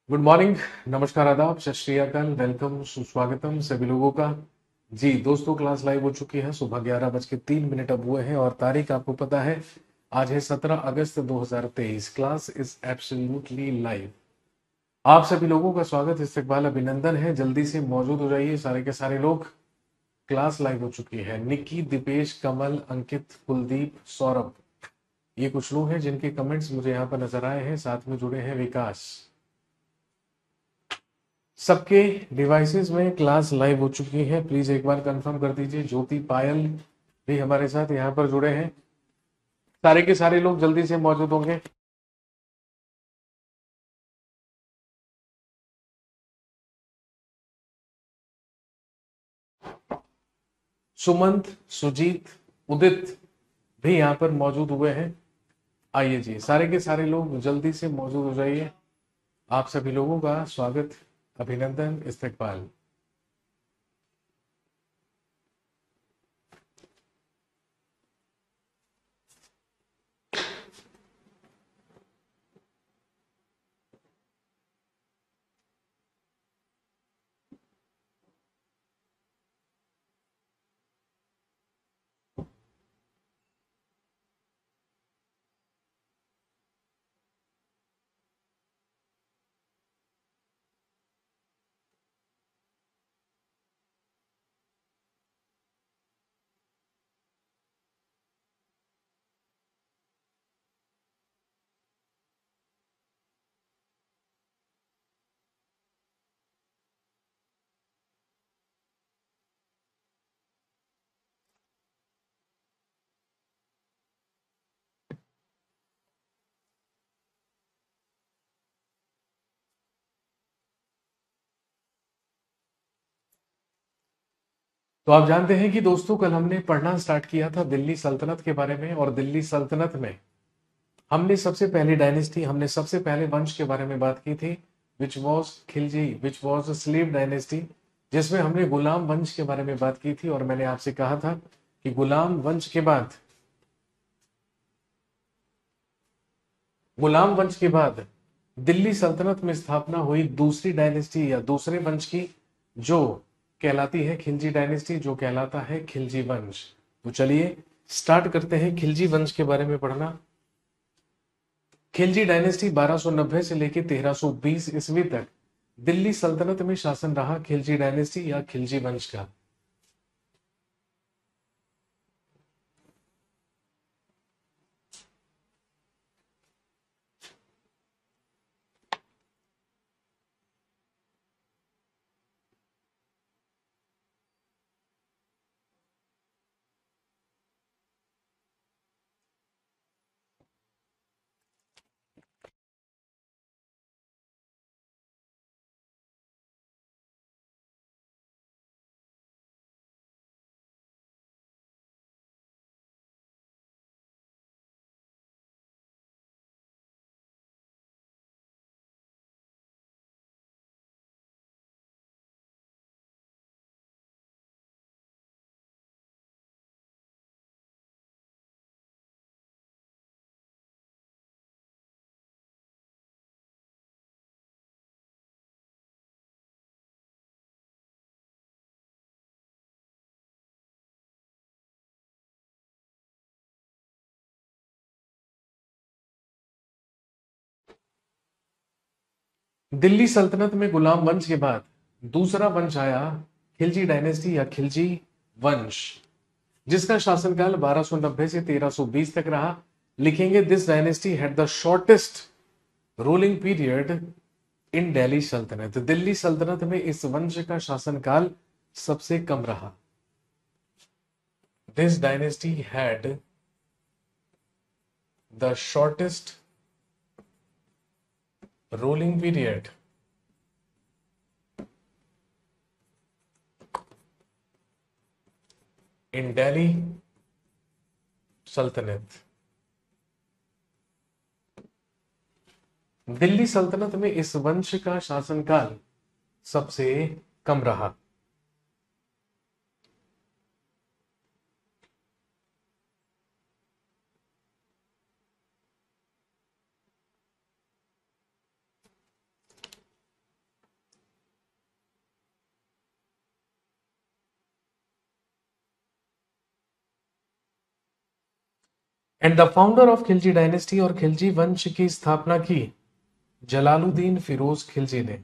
Good morning. नमस्कार, आदाब, सत श्री अकाल, वेलकम, सुस्वागतम सभी लोगों का। जी दोस्तों, क्लास लाइव हो चुकी है। सुबह 11:03 अब हुए हैं और तारीख आपको पता है, आज है 17 अगस्त 2023। Class is absolutely live. आप सभी लोगों का स्वागत, इस्तकबाल, अभिनंदन है। जल्दी से मौजूद हो जाइए सारे के सारे लोग। क्लास लाइव हो चुकी है। निक्की, दीपेश, कमल, अंकित, कुलदीप, सौरभ, ये कुछ लोग हैं जिनके कमेंट्स मुझे यहाँ पर नजर आए हैं। साथ में जुड़े हैं विकास। सबके डिवाइसेस में क्लास लाइव हो चुकी है। प्लीज एक बार कंफर्म कर दीजिए। ज्योति, पायल भी हमारे साथ यहाँ पर जुड़े हैं। सारे के सारे लोग जल्दी से मौजूद होंगे। सुमंत, सुजीत, उदित भी यहाँ पर मौजूद हुए हैं। आइए जी, सारे के सारे लोग जल्दी से मौजूद हो जाइए। आप सभी लोगों का स्वागत, अभिनंदन, इस्तकबाल। तो आप जानते हैं कि दोस्तों, कल हमने पढ़ना स्टार्ट किया था दिल्ली सल्तनत के बारे में। और दिल्ली सल्तनत में हमने सबसे पहली डायनेस्टी, हमने सबसे पहले वंश के बारे में बात की थी, which was Khilji, which was slave dynasty, जिसमें हमने गुलाम वंश के बारे में बात की थी। और मैंने आपसे कहा था कि गुलाम वंश के बाद दिल्ली सल्तनत में स्थापना हुई दूसरी डायनेस्टी या दूसरे वंश की, जो कहलाती है खिलजी डायनेस्टी, जो कहलाता है खिलजी वंश। तो चलिए स्टार्ट करते हैं खिलजी वंश के बारे में पढ़ना। खिलजी डायनेस्टी 1290 से लेकर 1320 ईस्वी तक दिल्ली सल्तनत में शासन रहा खिलजी डायनेस्टी या खिलजी वंश का। दिल्ली सल्तनत में गुलाम वंश के बाद दूसरा वंश आया, खिलजी डायनेस्टी या खिलजी वंश, जिसका शासनकाल 1290 से 1320 तक रहा। लिखेंगे this dynasty had the shortest ruling period in Delhi सल्तनत। दिल्ली सल्तनत में इस वंश का शासनकाल सबसे कम रहा। This dynasty had the shortest ruling period in Delhi सल्तनत। दिल्ली सल्तनत में इस वंश का शासनकाल सबसे कम रहा। And the founder of Khilji dynasty, और खिलजी वंश की स्थापना की जलालुद्दीन फिरोज खिलजी ने।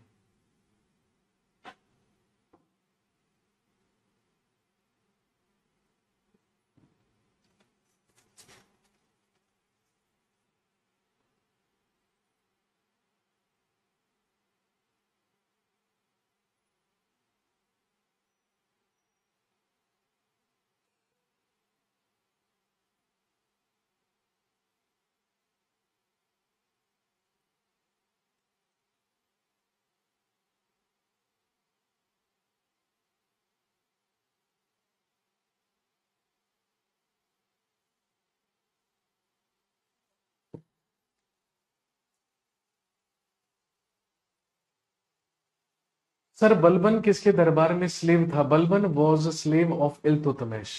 सर बलबन किसके दरबार में स्लेव था? Balban was slave of Iltutmish.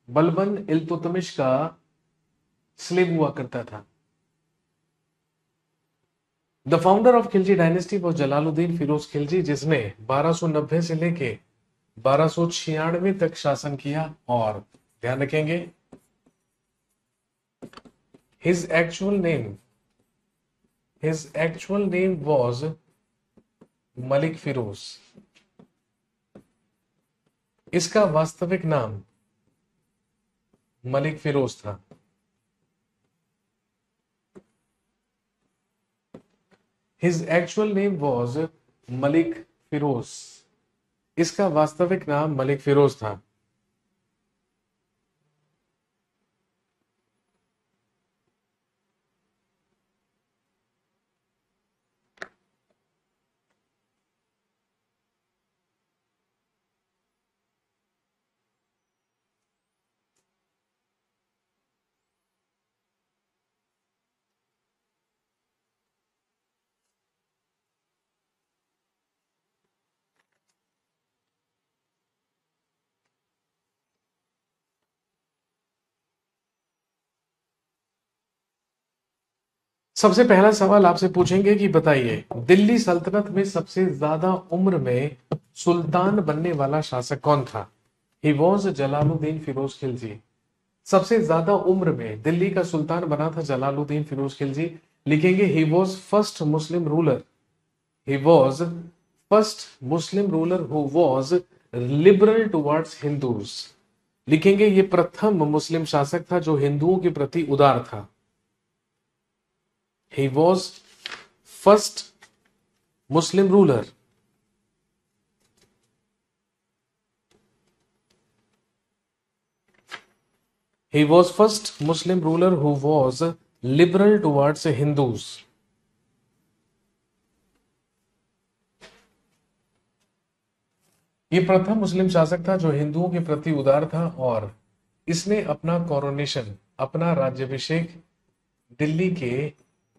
Balban Iltutmish का स्लेव हुआ करता था। The founder of Khilji dynasty वो जलालुद्दीन फिरोज खिलजी, जिसने 1290 से लेके 1296 तक शासन किया। और ध्यान रखेंगे, his actual name was Malik Firoz. इसका वास्तविक नाम मलिक फिरोज था। His actual name was Malik Firoz. इसका वास्तविक नाम मलिक फिरोज था। सबसे पहला सवाल आपसे पूछेंगे कि बताइए, दिल्ली सल्तनत में सबसे ज्यादा उम्र में सुल्तान बनने वाला शासक कौन था? He was Jalaluddin Firoz Khilji. सबसे ज्यादा उम्र में दिल्ली का सुल्तान बना था जलालुद्दीन फिरोज खिलजी। लिखेंगे he was first Muslim ruler. He was first Muslim ruler who was liberal towards Hindus. लिखेंगे ये प्रथम मुस्लिम शासक था जो हिंदुओं के प्रति उदार था। He was first Muslim ruler. He was first Muslim ruler who was liberal towards Hindus. ये प्रथम मुस्लिम शासक था जो हिंदुओं के प्रति उदार था, और इसने अपना कोरोनेशन, अपना राज्याभिषेक दिल्ली के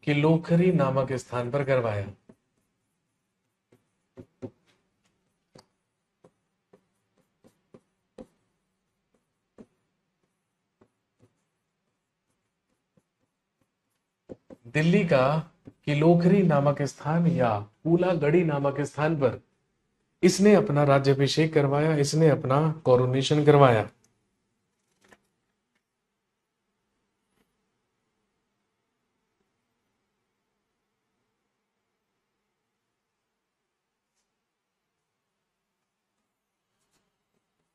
किलोखरी नामक स्थान पर करवाया। दिल्ली का किलोखरी नामक स्थान या पूलागढ़ी नामक स्थान पर इसने अपना राज्याभिषेक करवाया, इसने अपना कोरोनेशन करवाया।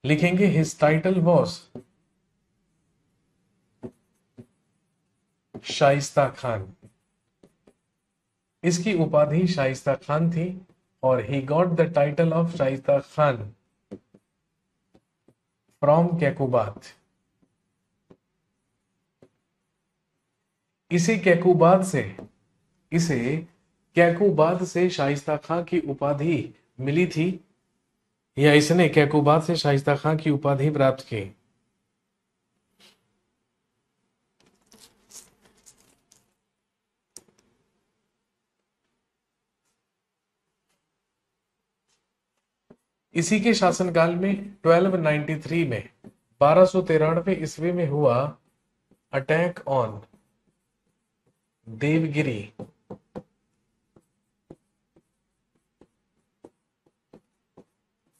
लिखेंगे his title was Shaista Khan. इसकी उपाधि शाइस्ता खान थी, और he got the title of Shaista Khan from Kaikubad. इसे कैकुबात से शाइस्ता खां की उपाधि मिली थी, या इसने कैकुबात से शाइस्ता खां की उपाधि प्राप्त की। इसी के शासनकाल में 1293 में 1293 ईस्वी में हुआ अटैक ऑन देवगिरी।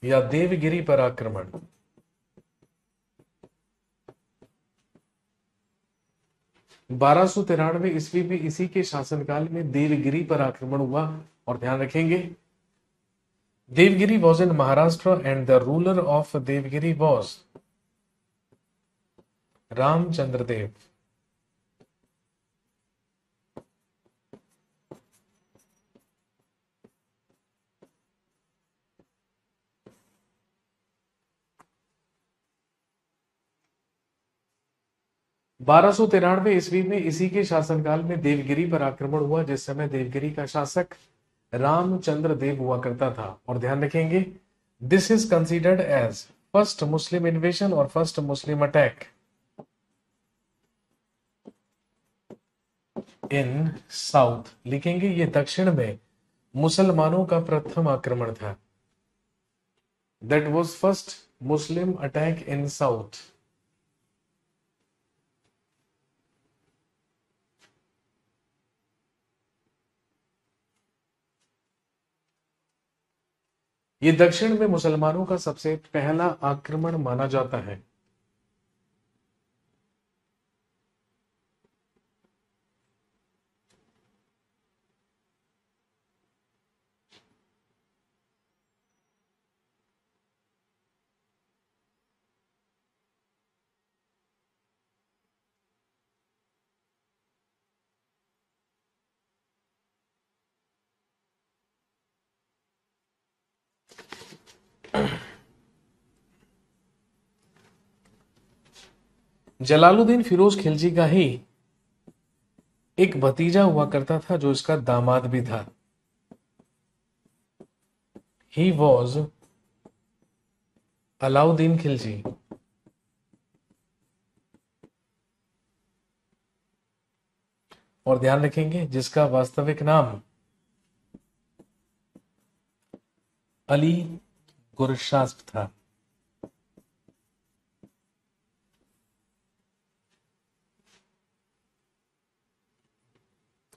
या देवगिरी पर आक्रमण। 1293 ईस्वी में इसी के शासनकाल में देवगिरी पर आक्रमण हुआ। और ध्यान रखेंगे, Devagiri was in Maharashtra and the ruler of Devagiri was Ramachandra Dev. ईस्वी में इसी के शासनकाल में देवगिरी पर आक्रमण हुआ, जिस समय देवगिरी का शासक रामचंद्र देव हुआ करता था। और ध्यान रखेंगे, this is considered as first Muslim invasion और first Muslim attack in south. लिखेंगे ये दक्षिण में मुसलमानों का प्रथम आक्रमण था। That was first Muslim attack in south. ये दक्षिण में मुसलमानों का सबसे पहला आक्रमण माना जाता है। जलालुद्दीन फिरोज खिलजी का ही एक भतीजा हुआ करता था जो इसका दामाद भी था। He was Alauddin Khilji. और ध्यान रखेंगे, जिसका वास्तविक नाम अली गुरशास्प था।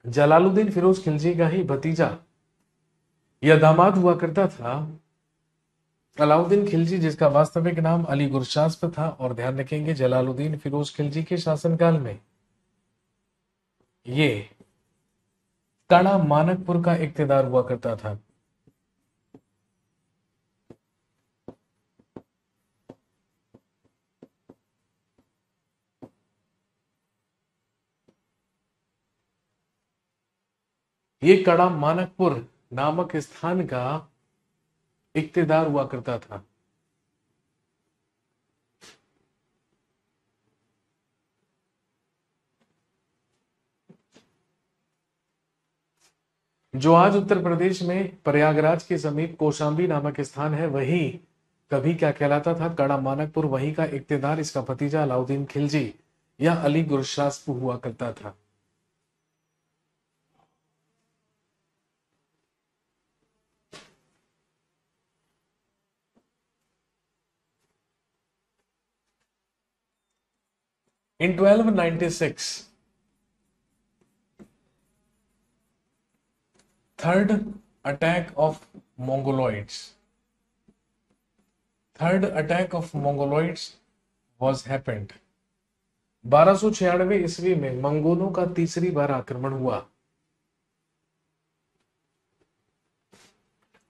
जलालुद्दीन फिरोज खिलजी का ही भतीजा या दामाद हुआ करता था अलाउद्दीन खिलजी, जिसका वास्तविक नाम अली गुरशास्प था। और ध्यान रखेंगे, जलालुद्दीन फिरोज खिलजी के शासनकाल में ये कड़ा मानकपुर का इक्तेदार हुआ करता था। ये कड़ा मानकपुर नामक स्थान का इक्तेदार हुआ करता था। जो आज उत्तर प्रदेश में प्रयागराज के समीप कौशाम्बी नामक स्थान है, वही कभी क्या कहलाता था, कड़ा मानकपुर। वही का इक्तेदार इसका भतीजा अलाउद्दीन खिलजी या अली गुरशास्प हुआ करता था। In 1296, third attack of Mongoloids. Third attack of Mongoloids was happened. 1296 ईस्वी में मंगोलों का तीसरी बार आक्रमण हुआ।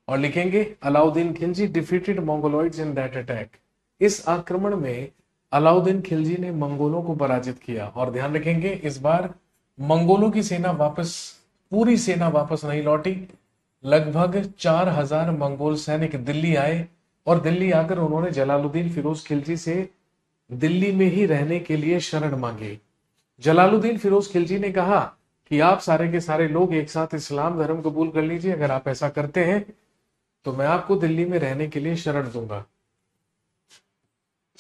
और लिखेंगे, Alauddin Khilji defeated Mongoloids in that attack. इस आक्रमण में अलाउद्दीन खिलजी ने मंगोलों को पराजित किया। और ध्यान रखेंगे, इस बार मंगोलों की सेना पूरी सेना वापस नहीं लौटी। लगभग 4000 मंगोल सैनिक दिल्ली आए और दिल्ली आकर उन्होंने जलालुद्दीन फिरोज खिलजी से दिल्ली में ही रहने के लिए शरण मांगी। जलालुद्दीन फिरोज खिलजी ने कहा कि आप सारे के सारे लोग एक साथ इस्लाम धर्म कबूल कर लीजिए। अगर आप ऐसा करते हैं तो मैं आपको दिल्ली में रहने के लिए शरण दूंगा।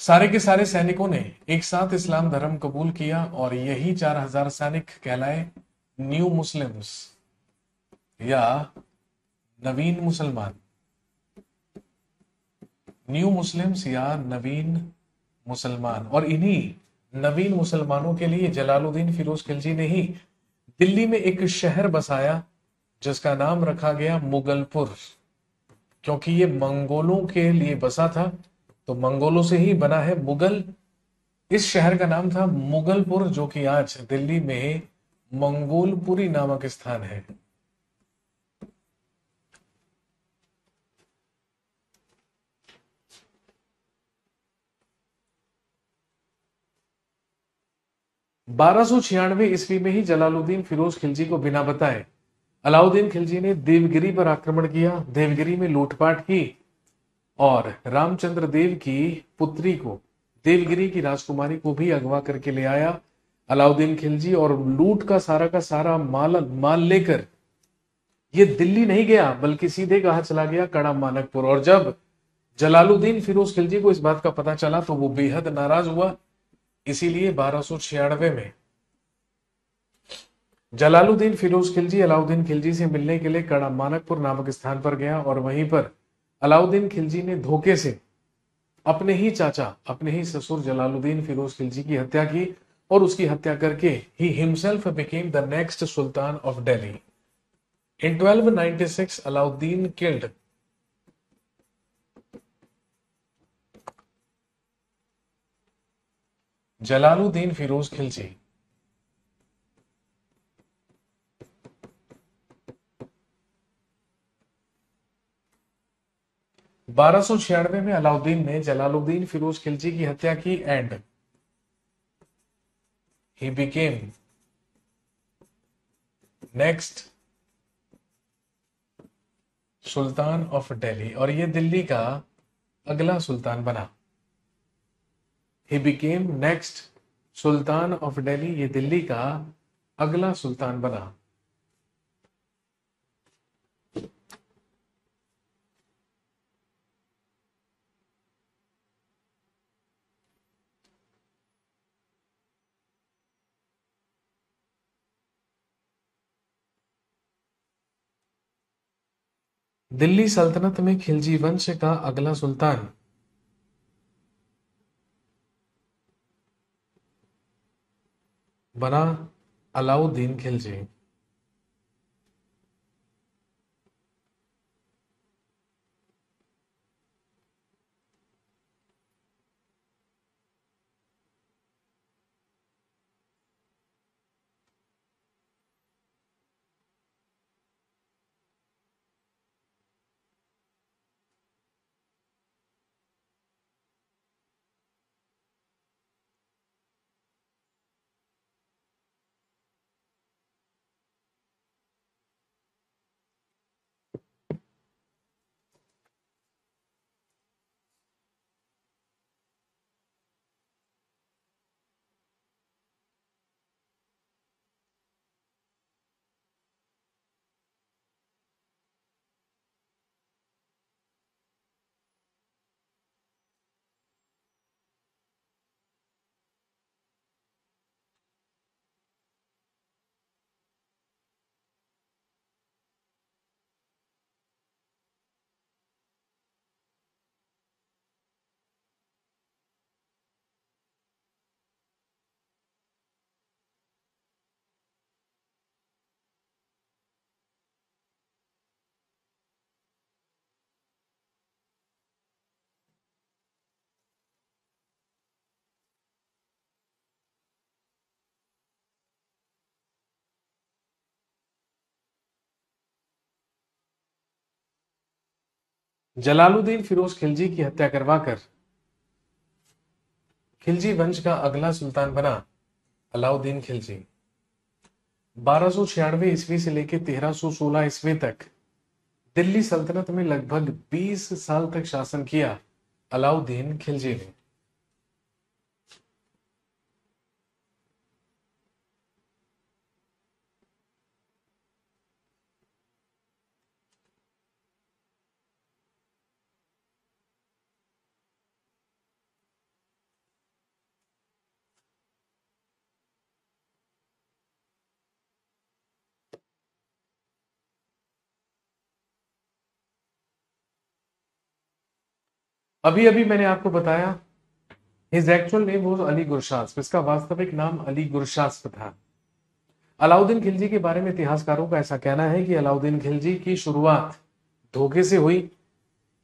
सारे के सारे सैनिकों ने एक साथ इस्लाम धर्म कबूल किया और यही 4000 सैनिक कहलाए न्यू मुस्लिम्स या नवीन मुसलमान। न्यू मुस्लिम्स या नवीन मुसलमान। और इन्हीं नवीन मुसलमानों के लिए जलालुद्दीन फिरोज खिलजी ने ही दिल्ली में एक शहर बसाया जिसका नाम रखा गया मुगलपुर, क्योंकि ये मंगोलों के लिए बसा था तो मंगोलों से ही बना है मुगल। इस शहर का नाम था मुगलपुर, जो कि आज दिल्ली में मंगोलपुरी नामक स्थान है। बारह सौ छियानवे ईस्वी में ही जलालुद्दीन फिरोज खिलजी को बिना बताए अलाउद्दीन खिलजी ने देवगिरी पर आक्रमण किया, देवगिरी में लूटपाट की और रामचंद्र देव की पुत्री को, देवगिरी की राजकुमारी को भी अगवा करके ले आया अलाउद्दीन खिलजी, और लूट का सारा माल माल लेकर ये दिल्ली नहीं गया बल्कि सीधे कहा चला गया कड़ा मानकपुर। और जब जलालुद्दीन फिरोज खिलजी को इस बात का पता चला तो वो बेहद नाराज हुआ। इसीलिए 1296 में जलालुद्दीन फिरोज खिलजी अलाउद्दीन खिलजी से मिलने के लिए कड़ा मानकपुर नामक स्थान पर गया और वहीं पर अलाउद्दीन खिलजी ने धोखे से अपने ही चाचा, अपने ही ससुर जलालुद्दीन फिरोज खिलजी की हत्या की और उसकी हत्या करके he himself became the next sultan of Delhi. In 1296, Alauddin killed Jalaluddin Firoz Khilji. बारह सौ छियानवे में अलाउद्दीन ने जलालुद्दीन फिरोज खिलजी की हत्या की and he became next sultan of Delhi, और ये दिल्ली का अगला सुल्तान बना। He became next sultan of Delhi, ये दिल्ली का अगला सुल्तान बना। दिल्ली सल्तनत में खिलजी वंश का अगला सुल्तान बना अलाउद्दीन खिलजी। जलालुद्दीन फिरोज खिलजी की हत्या करवाकर खिलजी वंश का अगला सुल्तान बना अलाउद्दीन खिलजी। 1296 ईस्वी से लेकर 1316 ईस्वी तक दिल्ली सल्तनत में लगभग 20 साल तक शासन किया अलाउद्दीन खिलजी ने। अभी अभी मैंने आपको बताया his actual name was Ali Gurshasp, इसका वास्तविक नाम अली गुरशास्प था। अलाउद्दीन खिलजी के बारे में इतिहासकारों का ऐसा कहना है कि अलाउद्दीन खिलजी की शुरुआत धोखे से हुई,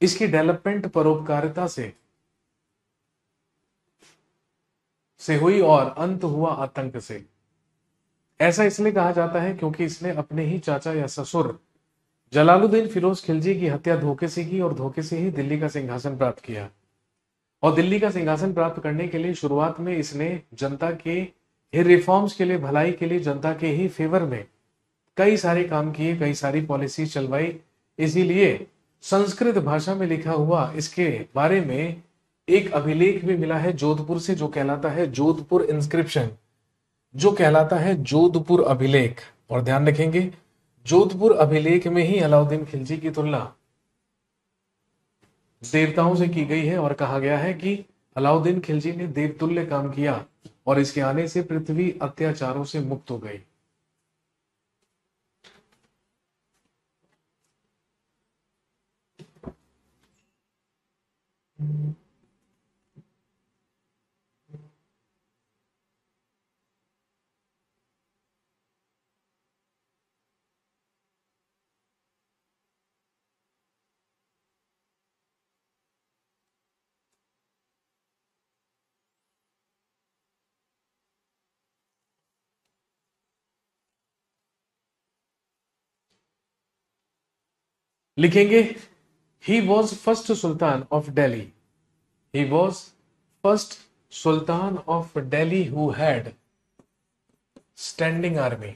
इसकी डेवलपमेंट परोपकारिता से से हुई और अंत हुआ आतंक से। ऐसा इसलिए कहा जाता है क्योंकि इसने अपने ही चाचा या ससुर जलालुद्दीन फिरोज खिलजी की हत्या धोखे से की और धोखे से ही दिल्ली का सिंहासन प्राप्त किया। और दिल्ली का सिंहासन प्राप्त करने के लिए शुरुआत में इसने जनता के रिफॉर्म्स के लिए, भलाई के लिए, जनता के ही फेवर में कई सारे काम किए, कई सारी पॉलिसी चलवाई। इसीलिए संस्कृत भाषा में लिखा हुआ इसके बारे में एक अभिलेख भी मिला है जोधपुर से, जो कहलाता है जोधपुर इंस्क्रिप्शन, जो कहलाता है जोधपुर अभिलेख। और ध्यान रखेंगे, जोधपुर अभिलेख में ही अलाउद्दीन खिलजी की तुलना देवताओं से की गई है और कहा गया है कि अलाउद्दीन खिलजी ने देवतुल्य काम किया और इसके आने से पृथ्वी अत्याचारों से मुक्त हो गई। लिखेंगे, he was first Sultan of Delhi, he was first Sultan of Delhi who had standing army.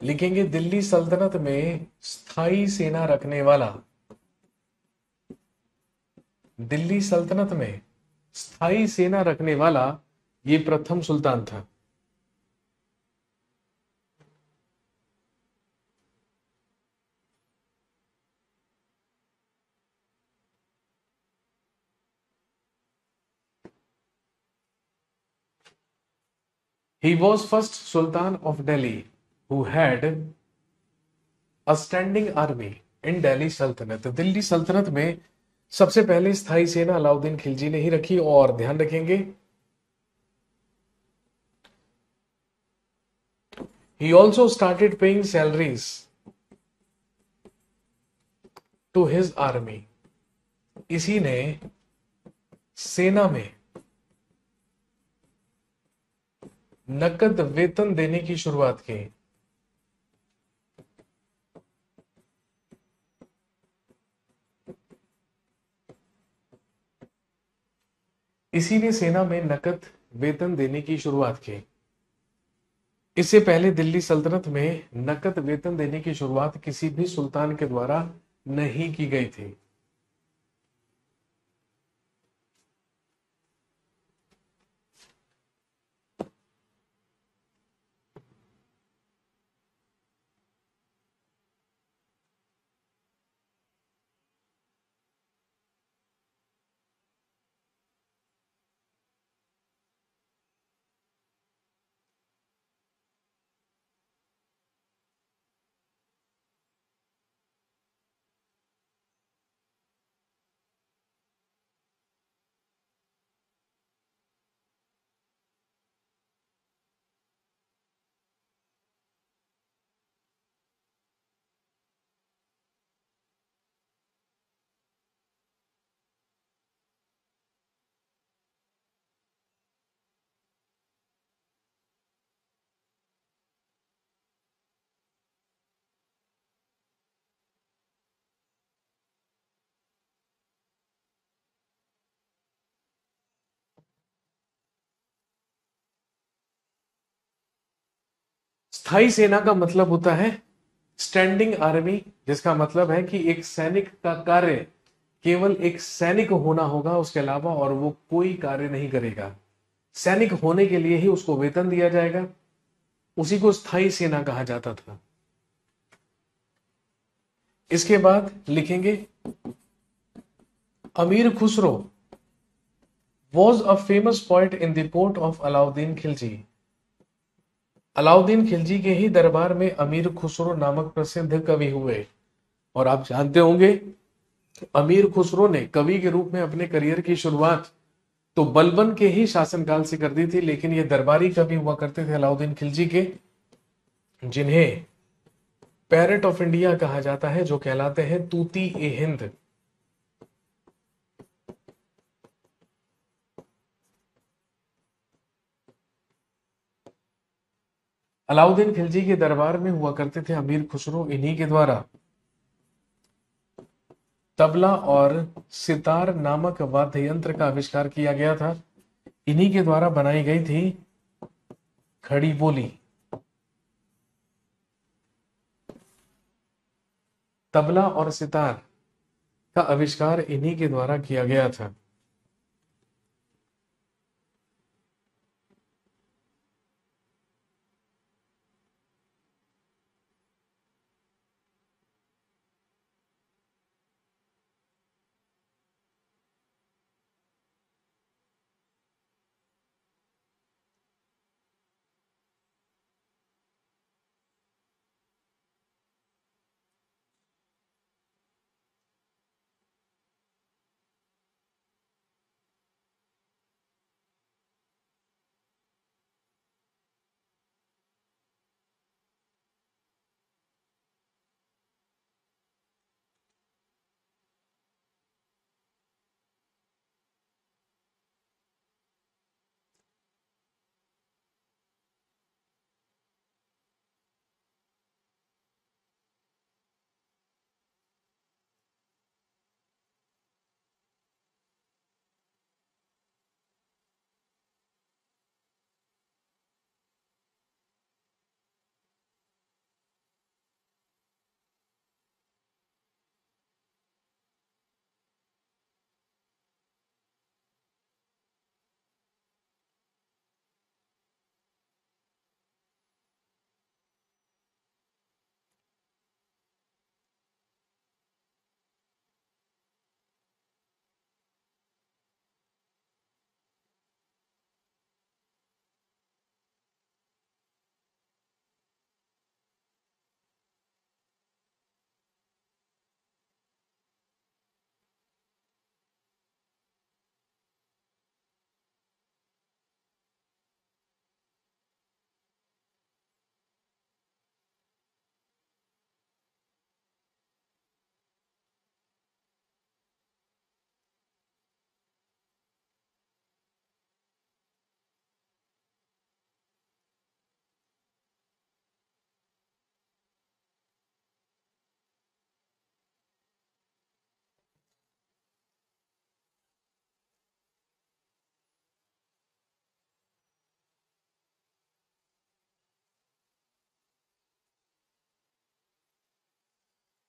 लिखेंगे, दिल्ली सल्तनत में स्थायी सेना रखने वाला, दिल्ली सल्तनत में स्थायी सेना रखने वाला ये प्रथम सुल्तान था। He was first Sultan of Delhi who had a standing army in Delhi सल्तनत। दिल्ली सल्तनत में सबसे पहले स्थायी सेना अलाउद्दीन खिलजी ने ही रखी। और ध्यान रखेंगे, he also started paying salaries to his army। इसी ने सेना में नकद वेतन देने की शुरुआत की। इसी ने सेना में नकद वेतन देने की शुरुआत की। इससे पहले दिल्ली सल्तनत में नकद वेतन देने की शुरुआत किसी भी सुल्तान के द्वारा नहीं की गई थी। स्थायी सेना का मतलब होता है स्टैंडिंग आर्मी, जिसका मतलब है कि एक सैनिक का कार्य केवल एक सैनिक होना होगा, उसके अलावा और वो कोई कार्य नहीं करेगा। सैनिक होने के लिए ही उसको वेतन दिया जाएगा, उसी को स्थायी सेना कहा जाता था। इसके बाद लिखेंगे, अमीर Khusro was a famous poet in the court of Alauddin Khilji. Alauddin Khilji के ही दरबार में अमीर खुसरो नामक प्रसिद्ध कवि हुए। और आप जानते होंगे, अमीर खुसरो ने कवि के रूप में अपने करियर की शुरुआत तो बलबन के ही शासनकाल से कर दी थी, लेकिन ये दरबारी कवि हुआ करते थे अलाउद्दीन खिलजी के, जिन्हें पैरट ऑफ इंडिया कहा जाता है, जो कहलाते हैं तूती ए हिंद। अलाउद्दीन खिलजी के दरबार में हुआ करते थे अमीर खुसरो, इन्हीं के द्वारा तबला और सितार नामक वाद्य यंत्र का आविष्कार किया गया था। इन्हीं के द्वारा बनाई गई थी खड़ी बोली। तबला और सितार का आविष्कार इन्हीं के द्वारा किया गया था।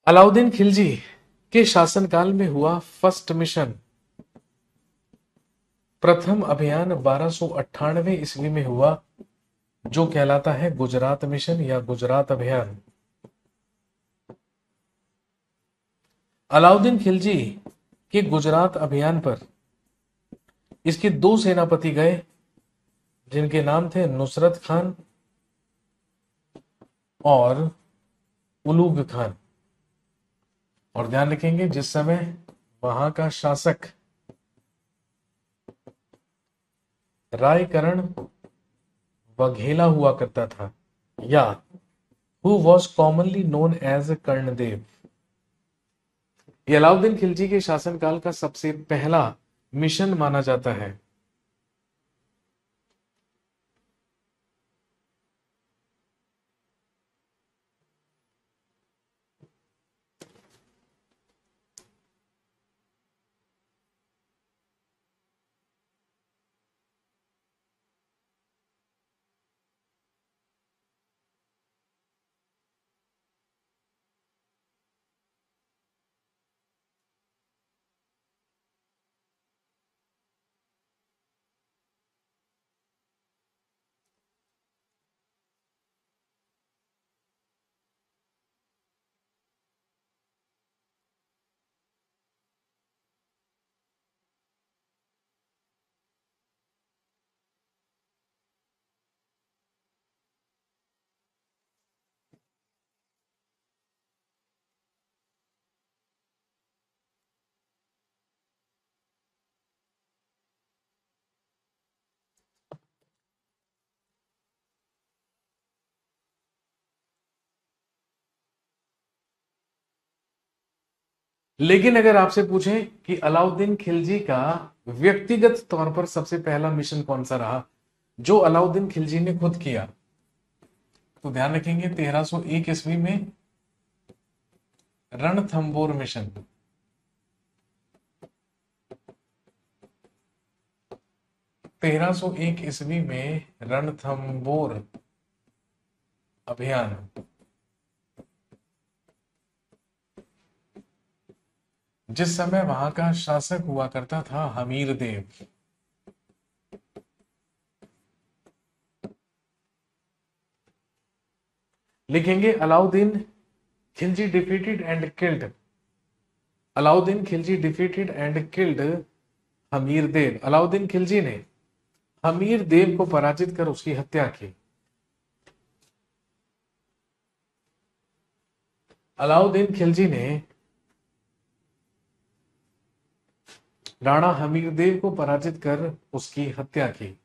अलाउद्दीन खिलजी के शासनकाल में हुआ फर्स्ट मिशन, प्रथम अभियान 1298 ईस्वी में हुआ, जो कहलाता है गुजरात मिशन या गुजरात अभियान। अलाउद्दीन खिलजी के गुजरात अभियान पर इसके दो सेनापति गए, जिनके नाम थे नुसरत खान और उलूग खान। और ध्यान रखेंगे, जिस समय वहां का शासक रायकरण वघेला हुआ करता था, या who was commonly known as Karandev. ये अलाउद्दीन खिलजी के शासनकाल का सबसे पहला मिशन माना जाता है। लेकिन अगर आपसे पूछें कि अलाउद्दीन खिलजी का व्यक्तिगत तौर पर सबसे पहला मिशन कौन सा रहा, जो अलाउद्दीन खिलजी ने खुद किया, तो ध्यान रखेंगे 1301 ईस्वी में रणथंबोर मिशन, 1301 ईस्वी में रणथंबोर अभियान। जिस समय वहां का शासक हुआ करता था हमीर देव। लिखेंगे Alauddin Khilji defeated and killed, Alauddin Khilji defeated and killed Hammir Dev. Alauddin Khilji ने हमीर देव को पराजित कर उसकी हत्या की। अलाउद्दीन खिलजी ने राणा हमीर देव को पराजित कर उसकी हत्या की।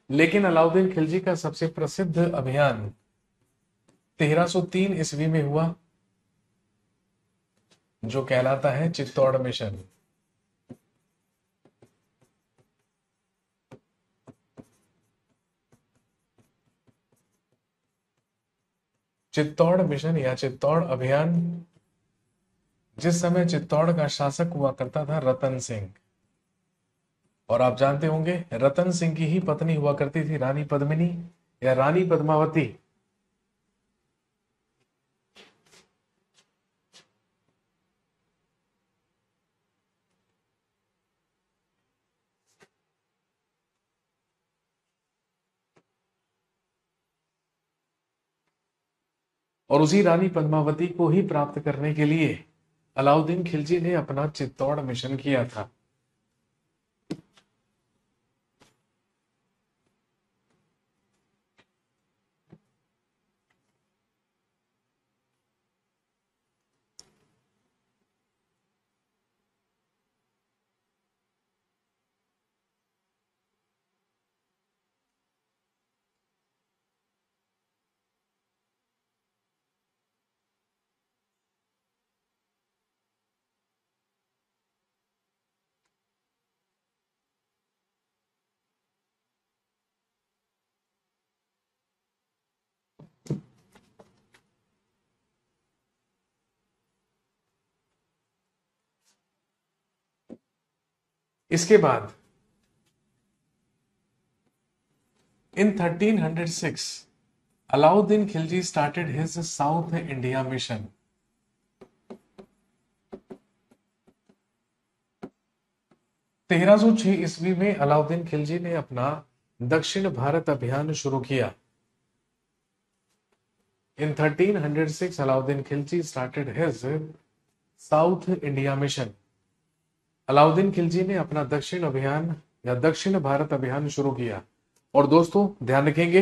लेकिन अलाउद्दीन खिलजी का सबसे प्रसिद्ध अभियान 1303 ईस्वी में हुआ, जो कहलाता है चित्तौड़ मिशन। चित्तौड़ मिशन या चित्तौड़ अभियान, जिस समय चित्तौड़ का शासक हुआ करता था रतन सिंह। और आप जानते होंगे रतन सिंह की ही पत्नी हुआ करती थी रानी पद्मिनी या रानी पद्मावती। और उसी रानी पद्मावती को ही प्राप्त करने के लिए अलाउद्दीन खिलजी ने अपना चित्तौड़ मिशन किया था। इसके बाद इन 1306 Alauddin Khilji started his south India mission. तेरह सौ छह ईस्वी में अलाउद्दीन खिलजी ने अपना दक्षिण भारत अभियान शुरू किया। In 1306, Alauddin Khilji started his south India mission. Alauddin Khilji ने अपना दक्षिण अभियान या दक्षिण भारत अभियान शुरू किया। और दोस्तों ध्यान रखेंगे,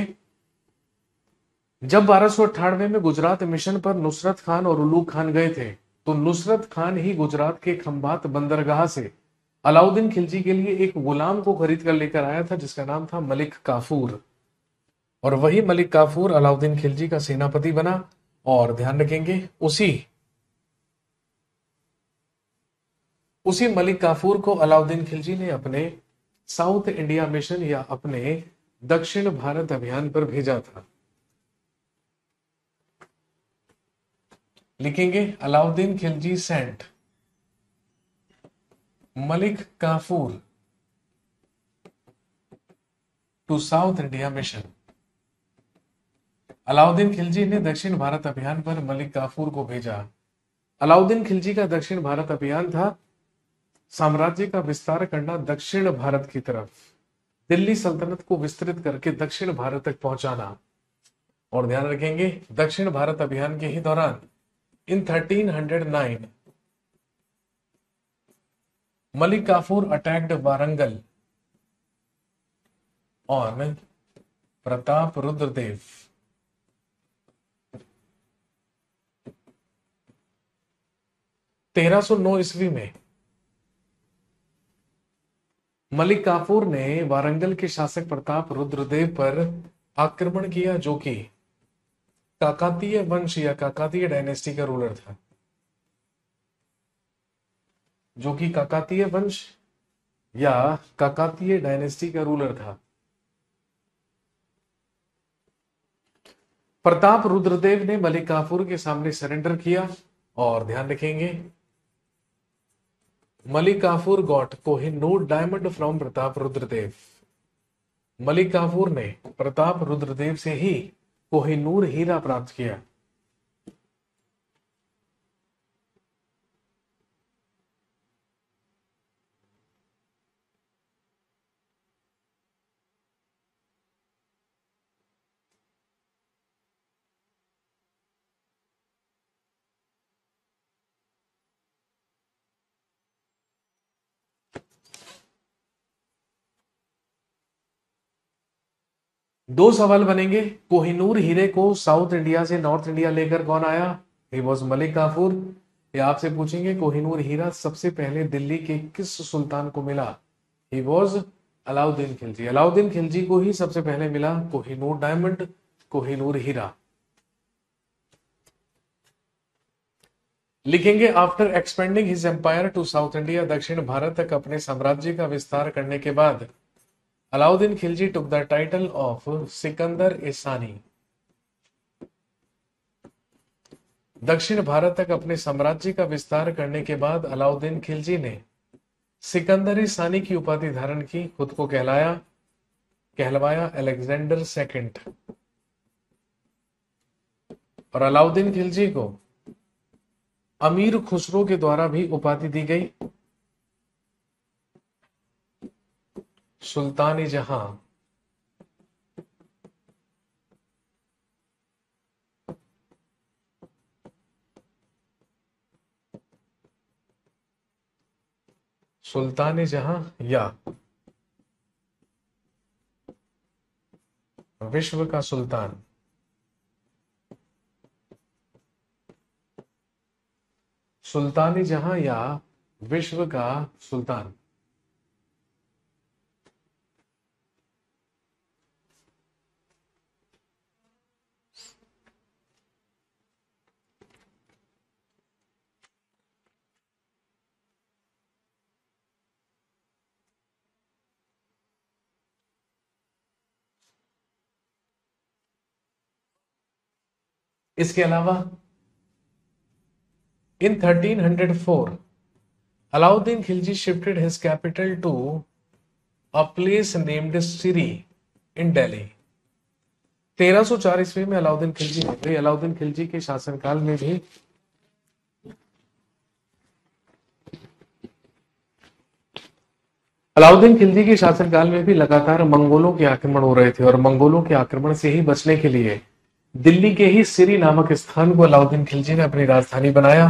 जब 1298 में गुजरात मिशन पर नुसरत खान और उलूग खान गए थे, तो नुसरत खान ही गुजरात के खंभात बंदरगाह से अलाउद्दीन खिलजी के लिए एक गुलाम को खरीद कर लेकर आया था, जिसका नाम था मलिक काफूर। और वही मलिक काफूर अलाउद्दीन खिलजी का सेनापति बना। और ध्यान रखेंगे, उसी मलिक काफूर को अलाउद्दीन खिलजी ने अपने साउथ इंडिया मिशन या अपने दक्षिण भारत अभियान पर भेजा था। लिखेंगे Alauddin Khilji sent Malik Kafur to south India mission. Alauddin Khilji ने दक्षिण भारत अभियान पर मलिक काफूर को भेजा। अलाउद्दीन खिलजी का दक्षिण भारत अभियान था साम्राज्य का विस्तार करना दक्षिण भारत की तरफ, दिल्ली सल्तनत को विस्तृत करके दक्षिण भारत तक पहुंचाना। और ध्यान रखेंगे, दक्षिण भारत अभियान के ही दौरान इन 1309 मलिक काफूर अटैक्ड वारंगल ऑन प्रताप रुद्रदेव। तेरह सौ नौ ईस्वी में मलिक काफूर ने वारंगल के शासक प्रताप रुद्रदेव पर आक्रमण किया, जो कि काकातीय वंश या काकातीय डायनेस्टी का रूलर था, जो कि काकातीय वंश या काकातीय डायनेस्टी का रूलर था? प्रताप रुद्रदेव ने मलिक काफूर के सामने सरेंडर किया, और ध्यान रखेंगे Malik Kafur got Kohinoor diamond from Pratap Rudradev. Malik Kafur ने प्रताप रुद्रदेव से ही कोहिनूर हीरा प्राप्त किया। दो सवाल बनेंगे। कोहिनूर हीरे को साउथ इंडिया से नॉर्थ इंडिया लेकर कौन आया? He was Malik Kafur. या आपसे पूछेंगे कोहिनूर हीरा सबसे पहले दिल्ली के किस सुल्तान को मिला? He was Alauddin Khilji. अलाउद्दीन खिलजी को ही सबसे पहले मिला कोहिनूर डायमंड, कोहिनूर हीरा। लिखेंगे after expanding his empire to south India, दक्षिण भारत तक अपने साम्राज्य का विस्तार करने के बाद Alauddin Khilji took the title of Sikandar e Sani. दक्षिण भारत तक अपने साम्राज्य का विस्तार करने के बाद अलाउद्दीन खिलजी ने सिकंदर ए सानी की उपाधि धारण की, खुद को कहलवाया अलेक्जेंडर सेकंड। और अलाउद्दीन खिलजी को अमीर खुसरो के द्वारा भी उपाधि दी गई सुल्तान जहां। सुल्तान जहां या विश्व का सुल्तान। सुल्तान जहां या विश्व का सुल्तान। इसके अलावा in 1304 Alauddin Khilji shifted his capital to a place named Siri in Delhi. 1304 ईस्वी में अलाउद्दीन खिलजी ने, अलाउद्दीन खिलजी के शासनकाल में भी अलाउद्दीन खिलजी के शासनकाल में भी लगातार मंगोलों के आक्रमण हो रहे थे, और मंगोलों के आक्रमण से ही बचने के लिए दिल्ली के ही सिरी नामक स्थान को अलाउद्दीन खिलजी ने अपनी राजधानी बनाया,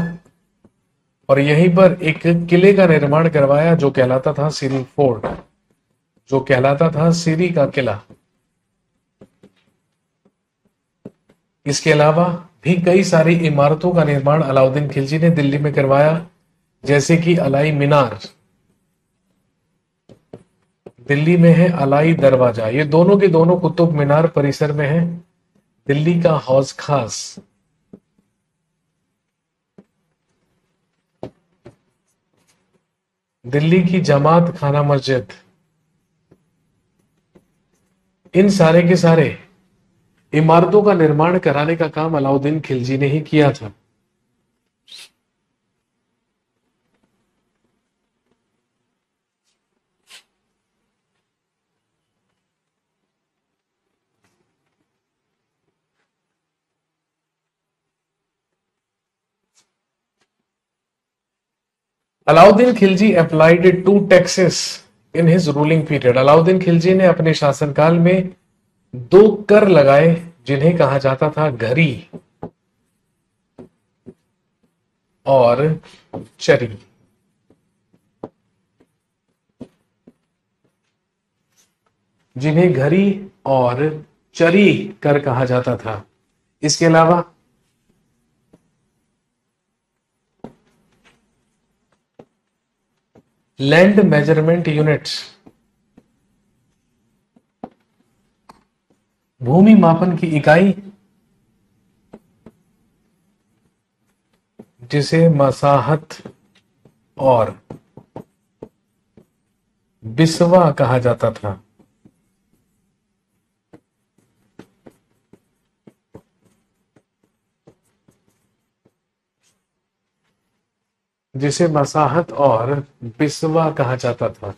और यहीं पर एक किले का निर्माण करवाया जो कहलाता था सिरी फोर्ट, जो कहलाता था सिरी का किला। इसके अलावा भी कई सारी इमारतों का निर्माण अलाउद्दीन खिलजी ने दिल्ली में करवाया, जैसे कि अलाई मीनार दिल्ली में है, अलाई दरवाजा, ये दोनों के दोनों कुतुब मीनार परिसर में है दिल्ली का हौज खास। दिल्ली की जमात खाना मस्जिद, इन सारे के सारे इमारतों का निर्माण कराने का काम अलाउद्दीन खिलजी ने ही किया था। Alauddin Khilji applied to taxes in his ruling period. Alauddin Khilji ने अपने शासनकाल में दो कर लगाए जिन्हें कहा जाता था घरी और चरी। जिन्हें घरी और चरी कर कहा जाता था। इसके अलावा लैंड मेजरमेंट यूनिट्स, भूमि मापन की इकाई, जिसे मसाहत और बिस्वा कहा जाता था। जिसे मसाहत और बिस्वा कहा जाता था।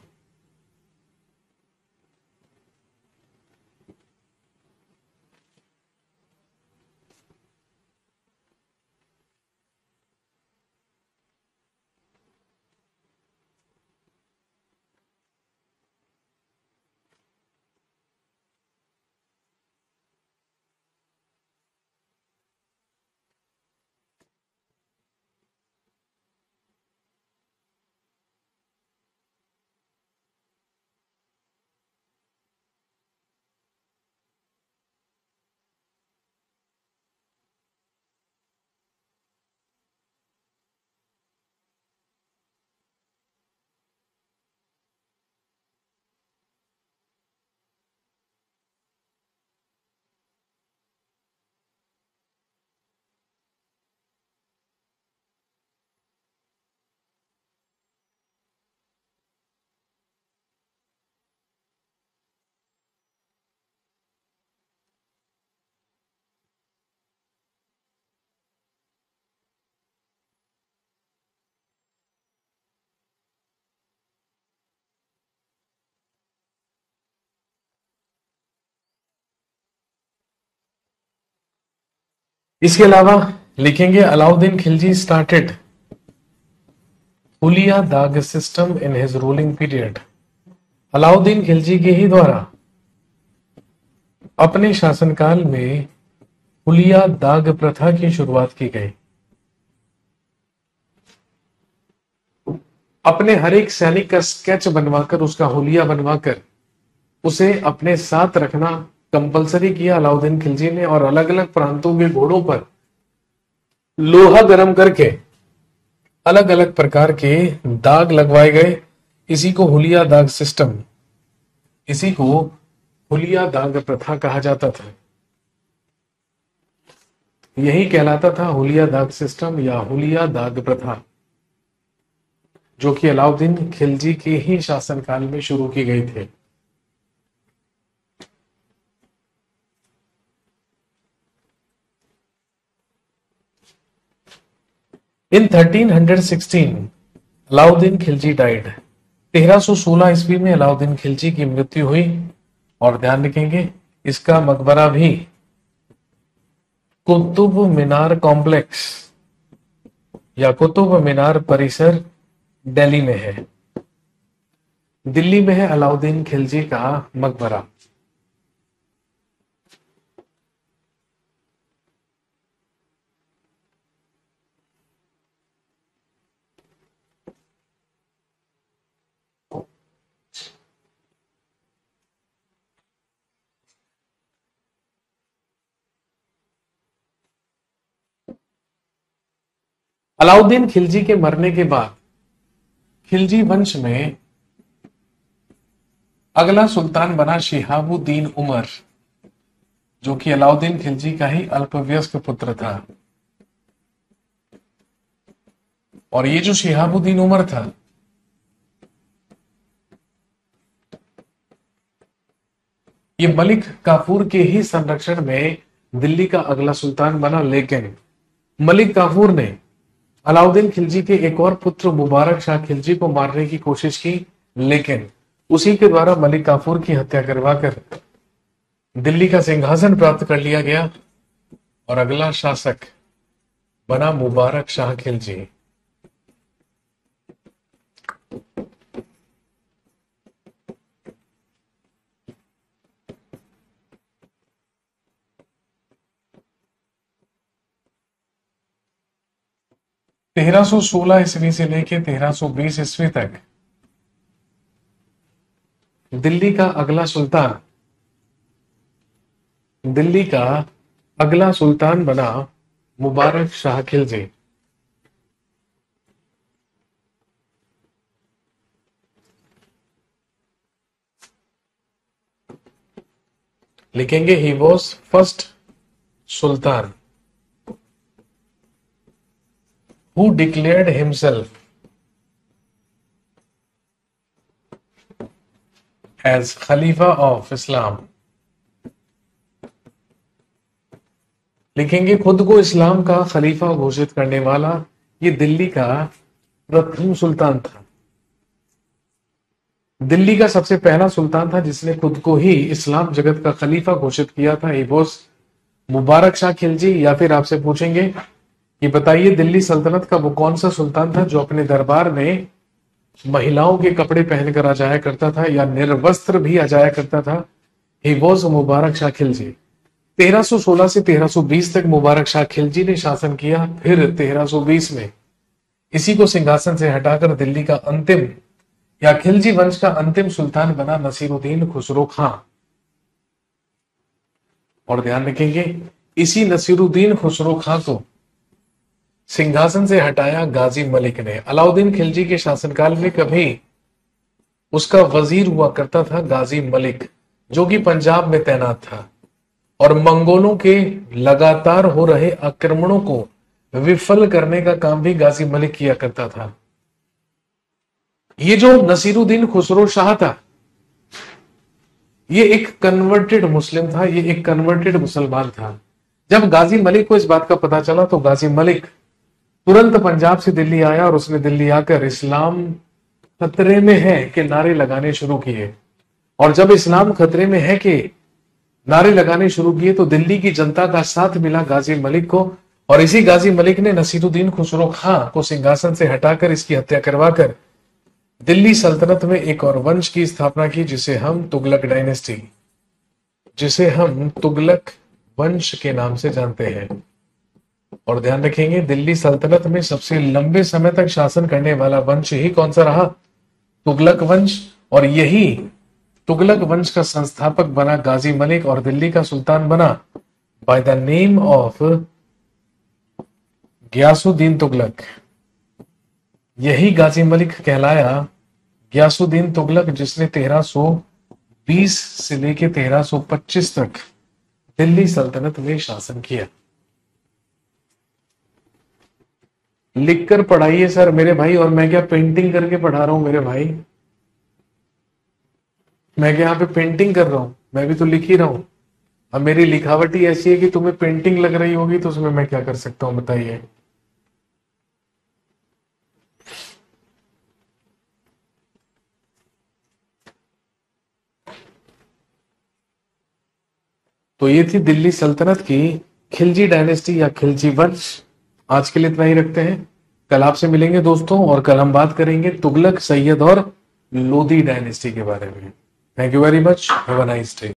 इसके अलावा लिखेंगे अलाउद्दीन खिलजी स्टार्टेड हुलिया दाग system in his ruling period. Alauddin Khilji के ही द्वारा अपने शासनकाल में हुलिया दाग प्रथा की शुरुआत की गई। अपने हर एक सैनिक का स्केच बनवाकर, उसका हुलिया बनवाकर उसे अपने साथ रखना कंपलसरी किया अलाउद्दीन खिलजी ने, और अलग अलग प्रांतों के घोड़ों पर लोहा गर्म करके अलग अलग प्रकार के दाग लगवाए गए। इसी को हुलिया दाग सिस्टम, इसी को हुलिया दाग प्रथा कहा जाता था। यही कहलाता था हुलिया दाग सिस्टम या हुलिया दाग प्रथा, जो कि अलाउद्दीन खिलजी के ही शासनकाल में शुरू की गई थे। इन 1316 अलाउद्दीन खिलजी डाइड। 1316 ईस्वी में अलाउद्दीन खिलजी की मृत्यु हुई। और ध्यान रखेंगे इसका मकबरा भी कुतुब मीनार कॉम्प्लेक्स या कुतुब मीनार परिसर दिल्ली में है। दिल्ली में है अलाउद्दीन खिलजी का मकबरा। अलाउद्दीन खिलजी के मरने के बाद खिलजी वंश में अगला सुल्तान बना शिहाबुद्दीन उमर, जो कि अलाउद्दीन खिलजी का ही अल्पवयस्क पुत्र था। और ये जो शिहाबुद्दीन उमर था, ये मलिक काफूर के ही संरक्षण में दिल्ली का अगला सुल्तान बना। लेकिन मलिक काफूर ने अलाउद्दीन खिलजी के एक और पुत्र मुबारक शाह खिलजी को मारने की कोशिश की, लेकिन उसी के द्वारा मलिक काफूर की हत्या करवाकर दिल्ली का सिंहासन प्राप्त कर लिया गया और अगला शासक बना मुबारक शाह खिलजी। तेरह सौ सोलह ईस्वी से लेकर 1320 ईस्वी तक दिल्ली का अगला सुल्तान बना मुबारक शाह खिलजी। लिखेंगे he was first sultan who declared himself as खलीफा ऑफ इस्लाम। लिखेंगे खुद को इस्लाम का खलीफा घोषित करने वाला ये दिल्ली का प्रथम सुल्तान था। दिल्ली का सबसे पहला सुल्तान था जिसने खुद को ही इस्लाम जगत का खलीफा घोषित किया था। ये बोस मुबारक शाह खिलजी। या फिर आपसे पूछेंगे कि बताइए दिल्ली सल्तनत का वो कौन सा सुल्तान था जो अपने दरबार में महिलाओं के कपड़े पहनकर आ जाया करता था या निर्वस्त्र भी आ जाया करता था। ही वॉज मुबारक शाह खिलजी। 1316 से 1320 तक मुबारक शाह खिलजी ने शासन किया। फिर 1320 में इसी को सिंहासन से हटाकर दिल्ली का अंतिम या खिलजी वंश का अंतिम सुल्तान बना नसीरुद्दीन खुसरो खां। और ध्यान रखेंगे इसी नसीरुद्दीन खुसरो खां को सिंहासन से हटाया गाजी मलिक ने। अलाउद्दीन खिलजी के शासनकाल में कभी उसका वजीर हुआ करता था गाजी मलिक, जो कि पंजाब में तैनात था और मंगोलों के लगातार हो रहे आक्रमणों को विफल करने का काम भी गाजी मलिक किया करता था। ये जो नसीरुद्दीन खुसरो शाह था ये एक कन्वर्टेड मुस्लिम था, ये एक कन्वर्टेड मुसलमान था। जब गाजी मलिक को इस बात का पता चला तो गाजी मलिक तुरंत पंजाब से दिल्ली आया और उसने दिल्ली आकर इस्लाम खतरे में है के नारे लगाने शुरू किए। और जब इस्लाम खतरे में है के नारे लगाने शुरू किए तो दिल्ली की जनता का साथ मिला गाजी मलिक को। और इसी गाजी मलिक ने नसीरुद्दीन खुसरो खां को सिंहासन से हटाकर इसकी हत्या करवाकर दिल्ली सल्तनत में एक और वंश की स्थापना की जिसे हम तुगलक वंश के नाम से जानते हैं। और ध्यान रखेंगे दिल्ली सल्तनत में सबसे लंबे समय तक शासन करने वाला वंश ही कौन सा रहा? तुगलक वंश। और यही तुगलक वंश का संस्थापक बना गाजी मलिक और दिल्ली का सुल्तान बना by the name of Ghiyasuddin Tughlaq. यही गाजी मलिक कहलाया गियासुद्दीन तुगलक जिसने 1320 से लेके 1325 तक दिल्ली सल्तनत में शासन किया। लिखकर पढ़ाइए सर मेरे भाई। और मैं क्या पेंटिंग करके पढ़ा रहा हूं मेरे भाई? मैं क्या यहाँ पे पेंटिंग कर रहा हूं? मैं भी तो लिख ही रहा हूं। अब मेरी लिखावट ही ऐसी है कि तुम्हें पेंटिंग लग रही होगी तो उसमें मैं क्या कर सकता हूं बताइए। तो ये थी दिल्ली सल्तनत की खिलजी डायनेस्टी या खिलजी वंश। आज के लिए इतना ही रखते हैं। कल आपसे मिलेंगे दोस्तों और कल हम बात करेंगे तुगलक, सैयद और लोदी डायनेस्टी के बारे में। Thank you very much. Have a nice day.